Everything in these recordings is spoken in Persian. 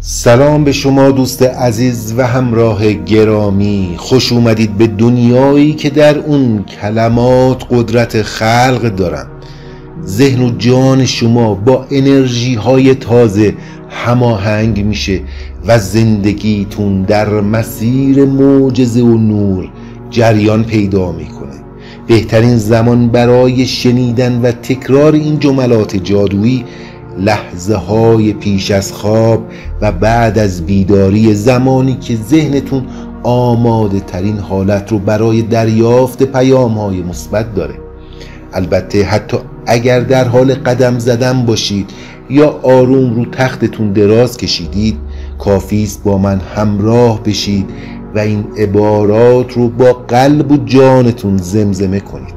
سلام به شما دوست عزیز و همراه گرامی. خوش اومدید به دنیایی که در اون کلمات قدرت خلق دارن. ذهن و جان شما با انرژی های تازه هماهنگ میشه و زندگیتون در مسیر معجزه و نور جریان پیدا میکنه. بهترین زمان برای شنیدن و تکرار این جملات جادویی لحظه های پیش از خواب و بعد از بیداری، زمانی که ذهنتون آماده ترین حالت رو برای دریافت پیام های مثبت داره. البته حتی اگر در حال قدم زدن باشید یا آروم رو تختتون دراز کشیدید، کافی است با من همراه بشید و این عبارات رو با قلب و جانتون زمزمه کنید.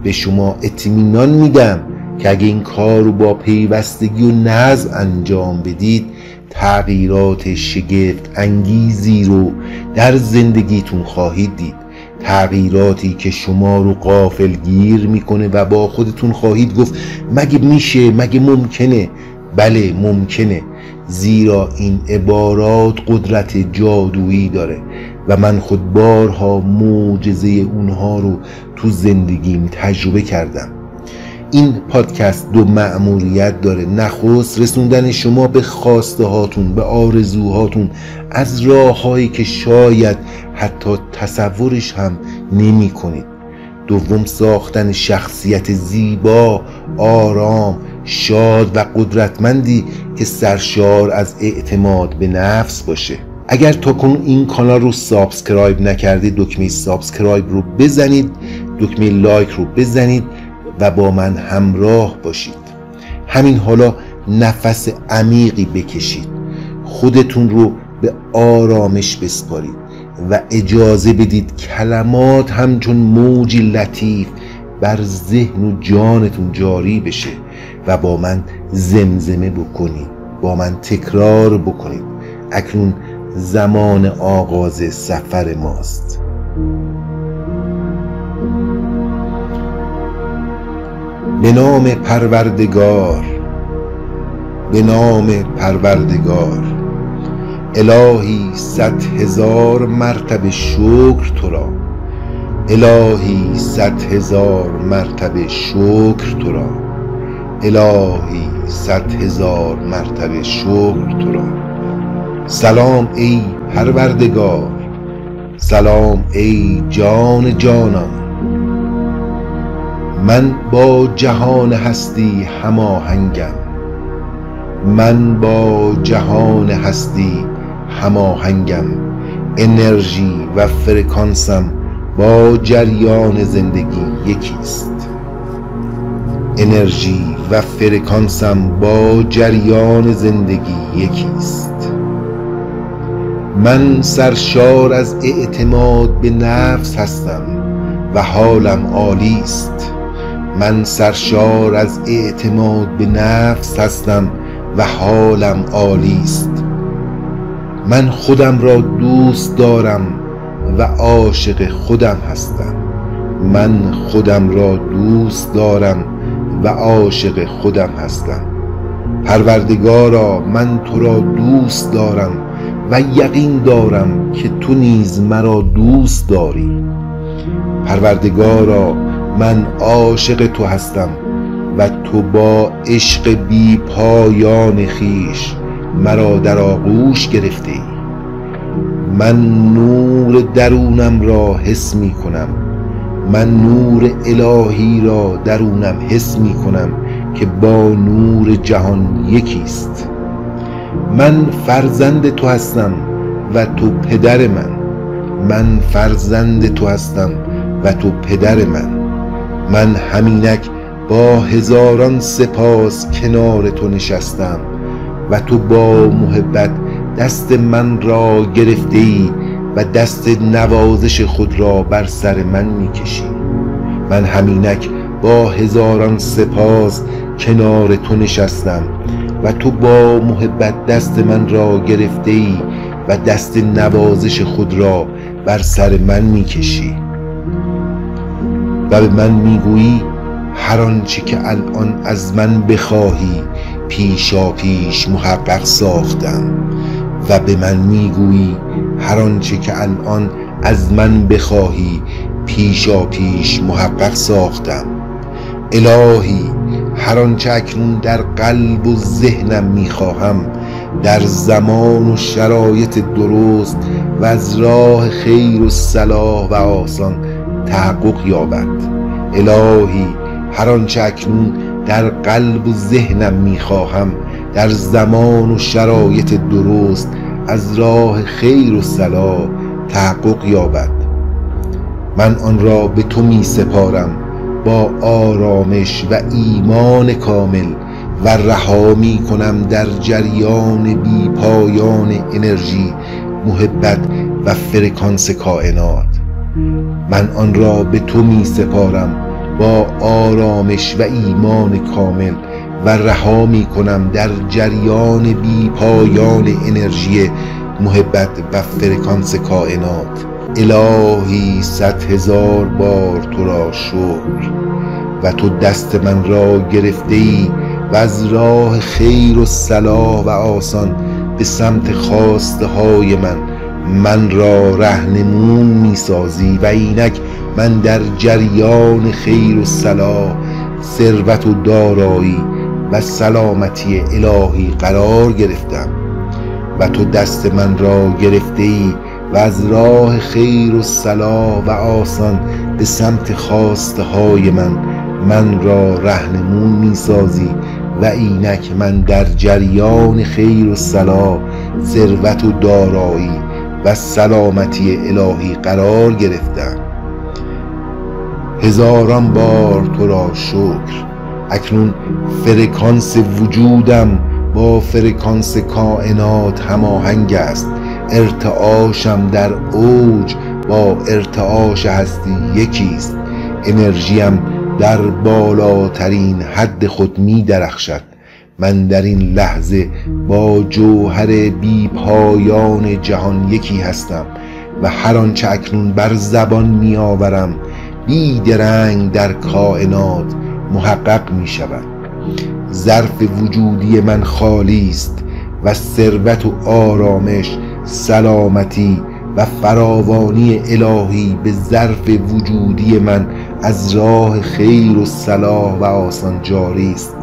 به شما اطمینان میدم که اگه این کار رو با پیوستگی و نظم انجام بدید، تغییرات شگفت انگیزی رو در زندگیتون خواهید دید. تغییراتی که شما رو غافلگیر میکنه و با خودتون خواهید گفت مگه میشه؟ مگه ممکنه؟ بله ممکنه، زیرا این عبارات قدرت جادویی داره و من خود بارها معجزه اونها رو تو زندگیم تجربه کردم. این پادکست دو مأموریت داره: نخست رسوندن شما به خواسته هاتون، به آرزوهاتون از راههایی که شاید حتی تصورش هم نمی کنید. دوم ساختن شخصیت زیبا، آرام، شاد و قدرتمندی که سرشار از اعتماد به نفس باشه. اگر تاکنون این کانال رو سابسکرایب نکردید، دکمه سابسکرایب رو بزنید، دکمه لایک رو بزنید و با من همراه باشید. همین حالا نفس عمیقی بکشید، خودتون رو به آرامش بسپارید و اجازه بدید کلمات همچون موجی لطیف بر ذهن و جانتون جاری بشه و با من زمزمه بکنید، با من تکرار بکنید. اکنون زمان آغاز سفر ماست. به نام پروردگار، به نام پروردگار. الهی 100,000 مرتبه شکر تو را، الهی 100,000 مرتبه شکر تو را، الهی 100,000 مرتبه شکر تو را. سلام ای پروردگار، سلام ای جان جانان. من با جهان هستی هماهنگم، من با جهان هستی هماهنگم. انرژی و فرکانسم با جریان زندگی یکیست، انرژی و فرکانسم با جریان زندگی یکیست. من سرشار از اعتماد به نفس هستم و حالم عالی است. من سرشار از اعتماد به نفس هستم و حالم عالی است. من خودم را دوست دارم و عاشق خودم هستم. من خودم را دوست دارم و عاشق خودم هستم. پروردگارا، من تو را دوست دارم و یقین دارم که تو نیز مرا دوست داری. پروردگارا، من عاشق تو هستم و تو با عشق بی پایان خویش مرا در آغوش گرفته ای. من نور درونم را حس می کنم، من نور الهی را درونم حس می کنم که با نور جهان یکیست. من فرزند تو هستم و تو پدر من، من فرزند تو هستم و تو پدر من. من همینک با هزاران سپاس کنار تو نشستم و تو با محبت دست من را گرفته ای و دست نوازش خود را بر سر من میکشی. من همینک با هزاران سپاس کنار تو نشستم و تو با محبت دست من را گرفته ای و دست نوازش خود را بر سر من میکشی و به من میگویی هر آنچه که الان از من بخواهی پیشا پیش محقق ساختم. و به من میگویی هر آنچه که الان از من بخواهی پیشا پیش محقق ساختم. الهی هر آنچه اکنون در قلب و ذهنم میخواهم در زمان و شرایط درست و از راه خیر و صلاح و آسان تحقق یابد. الهی هر آنچه اکنون در قلب و ذهنم میخواهم در زمان و شرایط درست از راه خیر و صلاح تحقق یابد. من آن را به تو می سپارم با آرامش و ایمان کامل و رها می کنم در جریان بی پایان انرژی، محبت و فرکانس کائنات. من آن را به تو می سپارم با آرامش و ایمان کامل و رها می کنم در جریان بی پایان انرژی، محبت و فرکانس کائنات. الهی 100,000 بار تو را شکر و تو دست من را گرفته ای و از راه خیر و صلاح و آسان به سمت خواسته های من را رهنمون می سازی و اینک من در جریان خیر و صلاح، ثروت و دارایی و سلامتی الهی قرار گرفتم و تو دست من را گرفته ای و از راه خیر و صلاح و آسان به سمت خواسته های من را رهنمون می سازی و اینک من در جریان خیر و صلاح، ثروت و دارایی و سلامتی الهی قرار گرفتم. هزاران بار تو را شکر. اکنون فرکانس وجودم با فرکانس کائنات هماهنگ است. ارتعاشم در اوج با ارتعاش هستی یکی است. انرژیم در بالاترین حد خود می درخشد. من در این لحظه با جوهر بی پایان جهان یکی هستم و هر آنچه اکنون بر زبان می آورم بی درنگ در کائنات محقق می شود. ظرف وجودی من خالی است و ثروت و آرامش، سلامتی و فراوانی الهی به ظرف وجودی من از راه خیر و صلاح و آسان جاری است.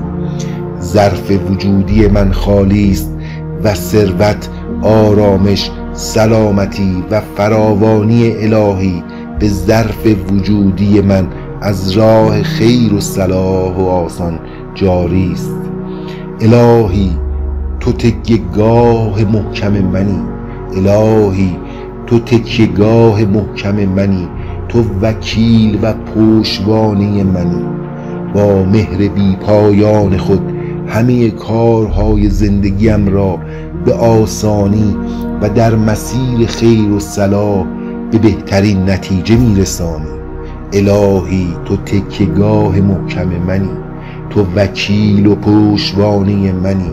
ظرف وجودی من خالی است و ثروت، آرامش، سلامتی و فراوانی الهی به ظرف وجودی من از راه خیر و صلاح و آسان جاری است. الهی تو تکیه‌گاه محکم منی. الهی تو تکیه‌گاه محکم منی. تو وکیل و پشتوانه منی. با مهر بی پایان خود همه کارهای زندگیم را به آسانی و در مسیر خیر و صلاح به بهترین نتیجه میرسانی. الهی تو تکیه‌گاه محکم منی. تو وکیل و پشتوانه منی.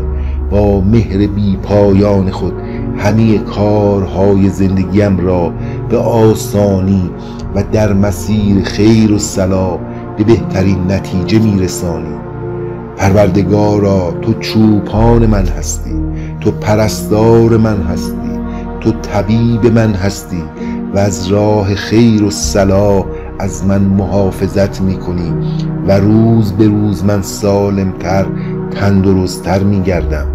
با مهر بی پایان خود همه کارهای زندگیم را به آسانی و در مسیر خیر و صلاح به بهترین نتیجه میرسانی. پروردگارا تو چوپان من هستی. تو پرستار من هستی. تو طبیب من هستی و از راه خیر و صلاح از من محافظت میکنی و روز به روز من سالمتر، تندرستتر میگردم.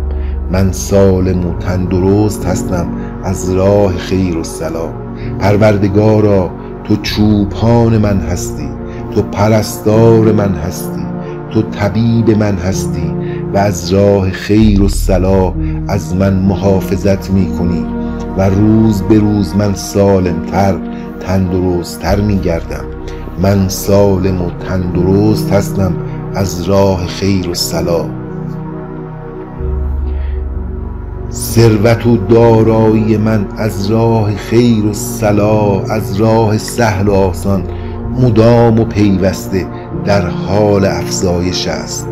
من سالم و تندرست هستم از راه خیر و صلاح. پروردگارا تو چوپان من هستی. تو پرستار من هستی. تو طبیب من هستی و از راه خیر و صلاح از من محافظت میکنی و روز به روز من سالمتر، تندرستتر میگردم. من سالم و تندرست هستم از راه خیر و صلاح. ثروت و دارایی من از راه خیر و صلاح، از راه سهل و آسان مدام و پیوسته در حال افزایش است.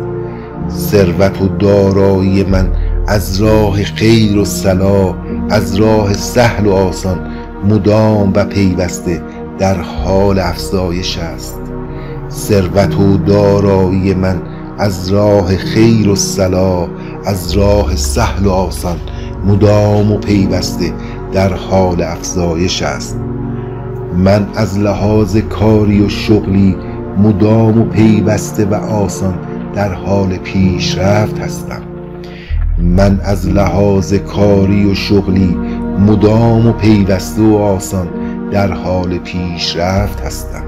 ثروت و دارایی من از راه خیر و صلاح، از راه سهل و آسان مدام و پیوسته در حال افزایش است. ثروت و دارایی من از راه خیر و صلاح، از راه سهل و آسان مدام و پیوسته در حال افزایش است. من از لحاظ کاری و شغلی مدام و پیوسته و آسان در حال پیشرفت هستم. من از لحاظ کاری و شغلی مدام و پیوسته و آسان در حال پیشرفت هستم.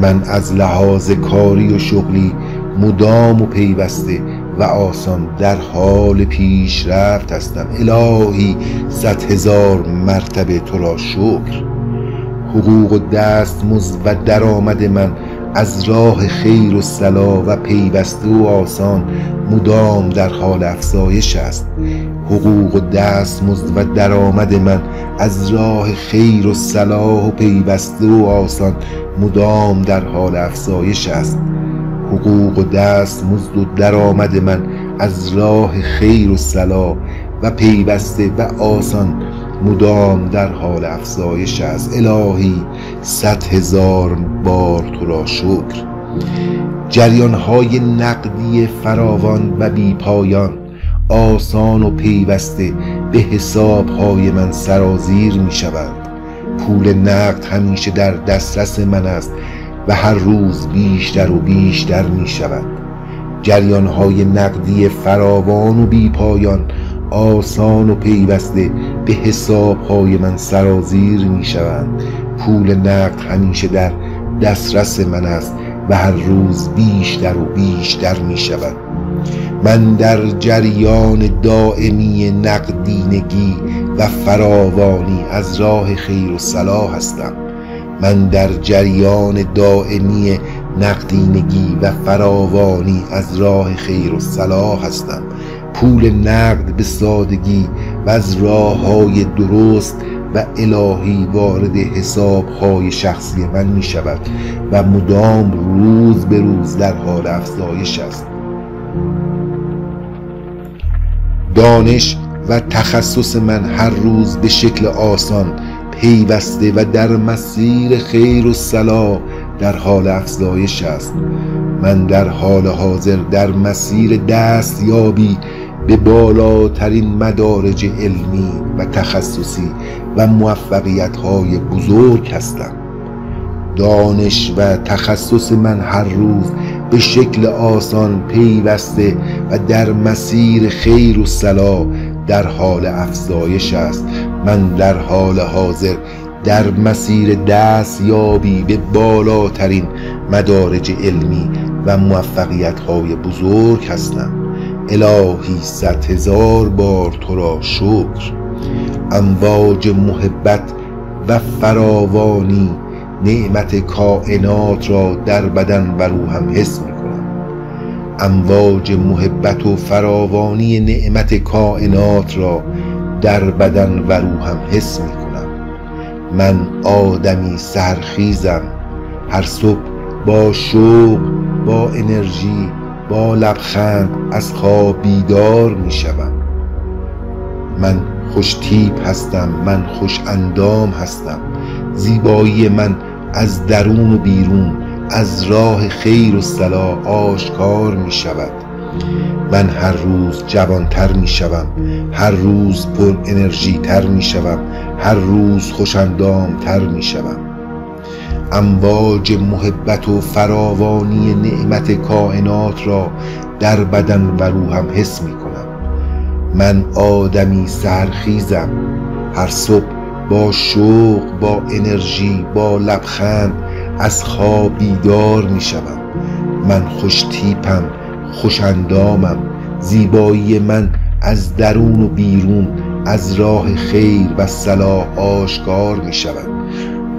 من از لحاظ کاری و شغلی مدام و پیوسته و آسان در حال پیشرفت هستم. الهی 100,000 مرتبه تو را شکر. حقوق و دستمزد و درآمد من از راه خیر و صلاح و پیوسته و آسان مدام در حال افزایش است. حقوق و دستمزد و درآمد من از راه خیر و صلاح و پیوسته و آسان مدام در حال افزایش است. حقوق و دستمزد و درآمد من از راه خیر و صلاح و پیوسته و آسان مدام در حال افزایش است. الهی 100,000 بار تو را شکر. جریان‌های نقدی فراوان و بی پایان آسان و پیوسته به حساب‌های من سرازیر می شوند. پول نقد همیشه در دسترس من است و هر روز بیشتر و بیشتر می شود. جریان‌های نقدی فراوان و بی پایان آسان و پیوسته به حساب‌های من سرازیر می شوند. پول نقد همیشه در دسترس من است و هر روز بیشتر و بیشتر می شود. من در جریان دائمی نقدینگی و فراوانی از راه خیر و صلاح هستم. من در جریان دائمی نقدینگی و فراوانی از راه خیر و صلاح هستم. پول نقد به سادگی و از راه‌های درست و الهی وارد حساب‌های شخصی من می شود و مدام روز به روز در حال افزایش است. دانش و تخصص من هر روز به شکل آسان، پیوسته و در مسیر خیر و صلاح در حال افزایش است. من در حال حاضر در مسیر دستیابی به بالاترین مدارج علمی و تخصصی و موفقیت‌های بزرگ هستم. دانش و تخصص من هر روز به شکل آسان، پیوسته و در مسیر خیر و صلاح در حال افزایش است. من در حال حاضر در مسیر دستیابی به بالاترین مدارج علمی و موفقیت‌های بزرگ هستم. الهی 100,000 بار تو را شکر. امواج محبت و فراوانی نعمت کائنات را در بدن و روحم حس می کنم. امواج محبت و فراوانی نعمت کائنات را در بدن و روحم حس می کنم. من آدمی سحرخیزم. هر صبح با شوق، با انرژی، با لبخند از خواب بیدار می شوم. من خوش تیپ هستم. من خوش اندام هستم. زیبایی من از درون و بیرون از راه خیر و صلاح آشکار می شود. من هر روز جوانتر می شوم. هر روز پر انرژی تر می شوم. هر روز خوشندام تر می شوم. امواج محبت و فراوانی نعمت کائنات را در بدن و روحم حس می کنم. من آدمی سحرخیزم. هر صبح با شوق، با انرژی، با لبخند از خواب بیدار می شوم. من خوش تیپم، خوش اندامم. زیبایی من از درون و بیرون از راه خیر و صلاح آشکار می شود.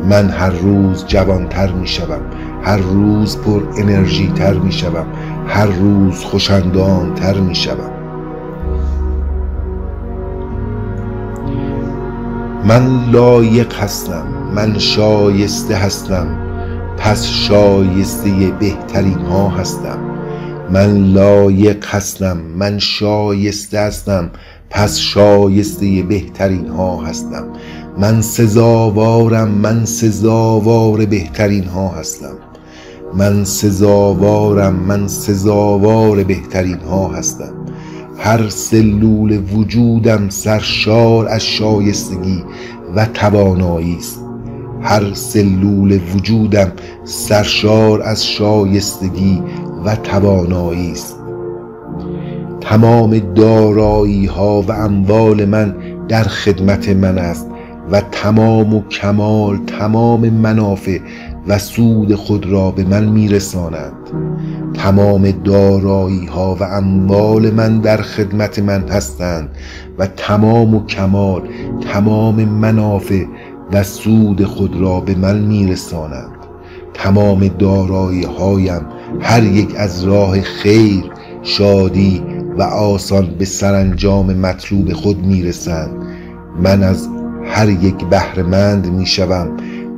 من هر روز جوانتر می شوم. هر روز پر انرژی تر می شوم. هر روز خوشندام تر می شوم. من لایق هستم. من شایسته هستم. پس شایسته بهترین ها هستم. من لایق هستم. من شایسته هستم. پس شایسته بهترین ها هستم. من سزاوارم. من سزاوار بهترین ها هستم. من سزاوارم. من سزاوار بهترین ها هستم. هر سلول وجودم سرشار از شایستگی و توانایی است. هر سلول وجودم سرشار از شایستگی و توانایی است. تمام دارایی ها و اموال من در خدمت من است و تمام و کمال تمام منافع و سود خود را به من میرسانند. تمام دارایی ها و اموال من در خدمت من هستند و تمام و کمال تمام منافع و سود خود را به من میرسانند. تمام دارایی هایم هر یک از راه خیر، شادی و آسان به سرانجام مطلوب خود میرسند. من از هر یک بهره‌مند میشوم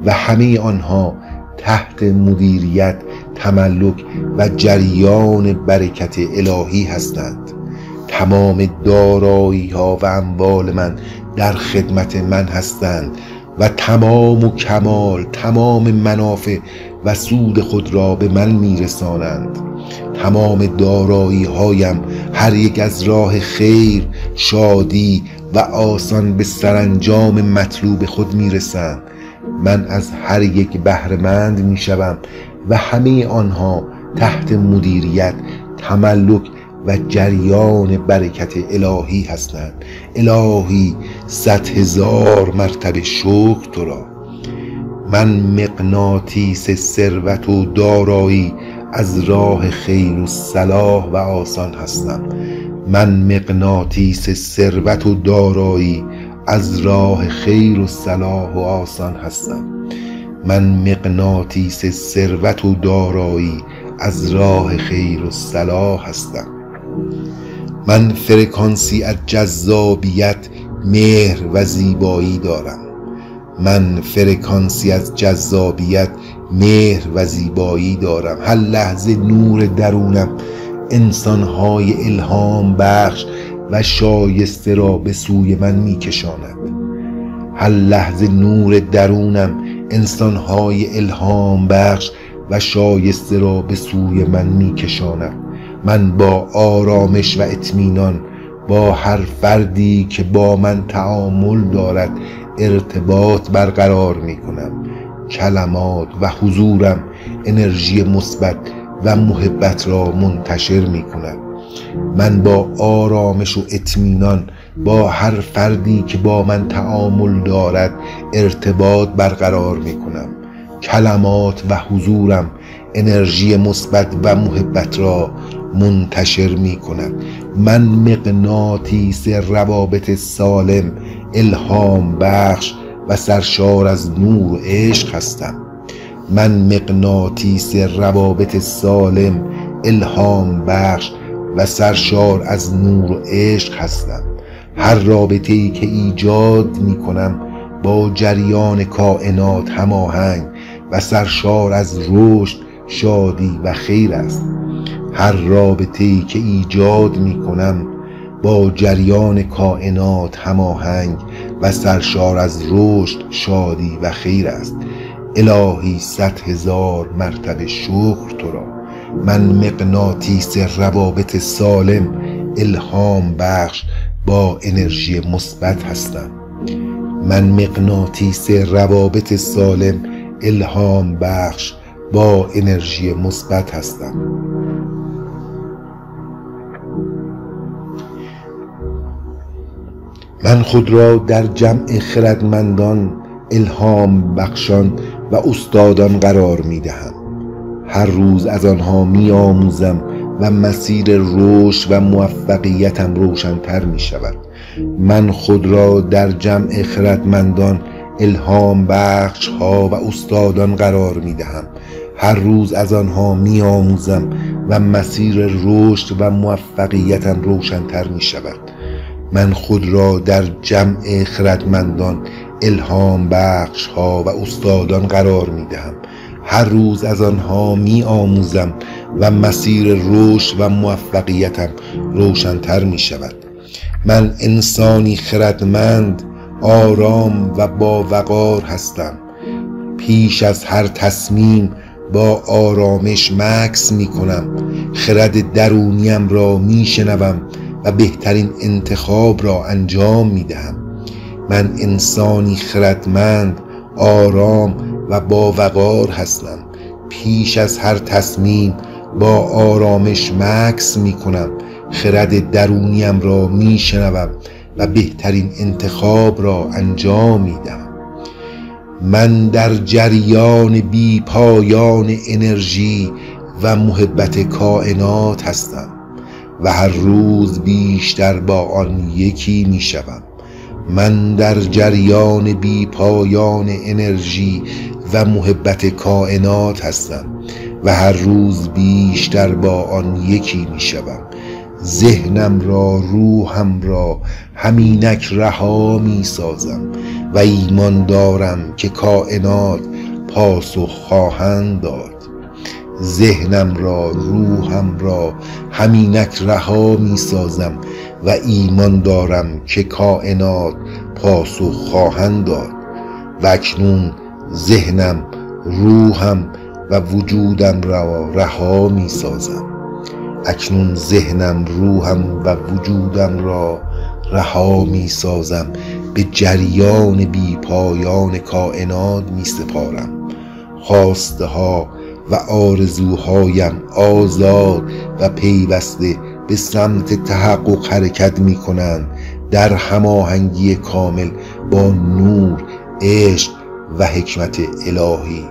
و همه آنها تحت مدیریت، تملک و جریان برکت الهی هستند. تمام دارایی ها و اموال من در خدمت من هستند و تمام و کمال تمام منافع و سود خود را به من میرسانند. تمام دارایی هایم هر یک از راه خیر، شادی و آسان به سرانجام مطلوب خود میرسند. من از هر یک بهره‌مند میشوم و همه آنها تحت مدیریت، تملک و جریان برکت الهی هستند. الهی 100,000 مرتبه شکر تو را. من مغناطیس ثروت و دارایی از راه خیر و صلاح و آسان هستم. من مغناطیس ثروت و دارایی از راه خیر و صلاح و آسان هستم. من مغناطیس ثروت و دارایی از راه خیر و صلاح هستم. من فرکانسی از جذابیت، مهر و زیبایی دارم. من فرکانسی از جذابیت، مهر و زیبایی دارم. هر لحظه نور درونم انسانهای الهام بخش و شایسته را به سوی من میکشاند. هر لحظه نور درونم انسانهای الهام بخش و شایسته را به سوی من میکشاند. من با آرامش و اطمینان با هر فردی که با من تعامل دارد ارتباط برقرار میکنم. کلمات و حضورم انرژی مثبت و محبت را منتشر میکند. من با آرامش و اطمینان با هر فردی که با من تعامل دارد ارتباط برقرار میکنم. کلمات و حضورم انرژی مثبت و محبت را منتشر میکند. من مغناطیس روابط سالم، الهام بخش و سرشار از نور و عشق هستم. من مغناطیس روابط سالم، الهام بخش و سرشار از نور و عشق هستم. هر رابطه‌ای که ایجاد میکنم با جریان کائنات هماهنگ و سرشار از رشد، شادی و خیر است. هر رابطه‌ای که ایجاد میکنم با جریان کائنات هماهنگ و سرشار از رشد، شادی و خیر است. الهی 100,000 مرتبه شکر تو را. من مغناطیس روابط سالم، الهام بخش با انرژی مثبت هستم. من مغناطیس روابط سالم، الهام بخش با انرژی مثبت هستم. من خود را در جمع خردمندان، الهام بخشان و استادان قرار می دهم. هر روز از آنها می آموزم و مسیر رشد و موفقیتم روشن‌تر می شود. من خود را در جمع خردمندان، الهام بخش ها و استادان قرار می دهم. هر روز از آنها می آموزم و مسیر رشد و موفقیتم روشن‌تر می شود. من خود را در جمع خردمندان، الهام بخش ها و استادان قرار می دهم. هر روز از آنها می آموزم و مسیر رشد و موفقیتم روشن‌تر می شود. من انسانی خردمند، آرام و با وقار هستم. پیش از هر تصمیم با آرامش مکث می کنم. خرد درونیم را می شنوم و بهترین انتخاب را انجام می دهم. من انسانی خردمند، آرام و با وقار هستم. پیش از هر تصمیم با آرامش مکث می کنم. خرد درونیم را می شنوم و بهترین انتخاب را انجام می دهم. من در جریان بی پایان انرژی و محبت کائنات هستم و هر روز بیشتر با آن یکی می شوم. من در جریان بی پایان انرژی و محبت کائنات هستم و هر روز بیشتر با آن یکی می شوم. ذهنم را، روحم را همینک رها می سازم و ایمان دارم که کائنات پاسخ خواهند داد. ذهنم را، روحم را همینک رها می سازم و ایمان دارم که کائنات پاسخ خواهند داد. و اکنون ذهنم، روحم و وجودم را رها می سازم. اکنون ذهنم، روحم و وجودم را رها می سازم، به جریان بی پایان کائنات می سپارم. خواسته ها و آرزوهایم آزاد و پیوسته به سمت تحقق حرکت می کنند، در هماهنگی کامل با نور، عشق و حکمت الهی.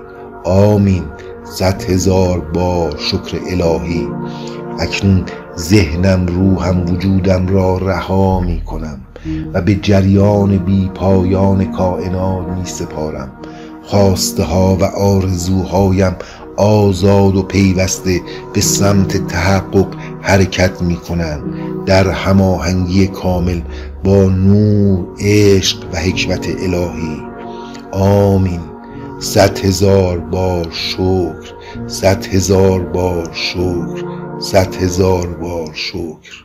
آمین. 100,000 بار شکر الهی. اکنون ذهنم، روحم، وجودم را رها می کنم و به جریان بی پایان کائنات می سپارم. خواسته ها و آرزوهایم آزاد و پیوسته به سمت تحقق حرکت می کنند، در هماهنگی کامل با نور، عشق و حکمت الهی. آمین. 100,000 بار شکر. 100,000 بار شکر. 100,000 بار شکر.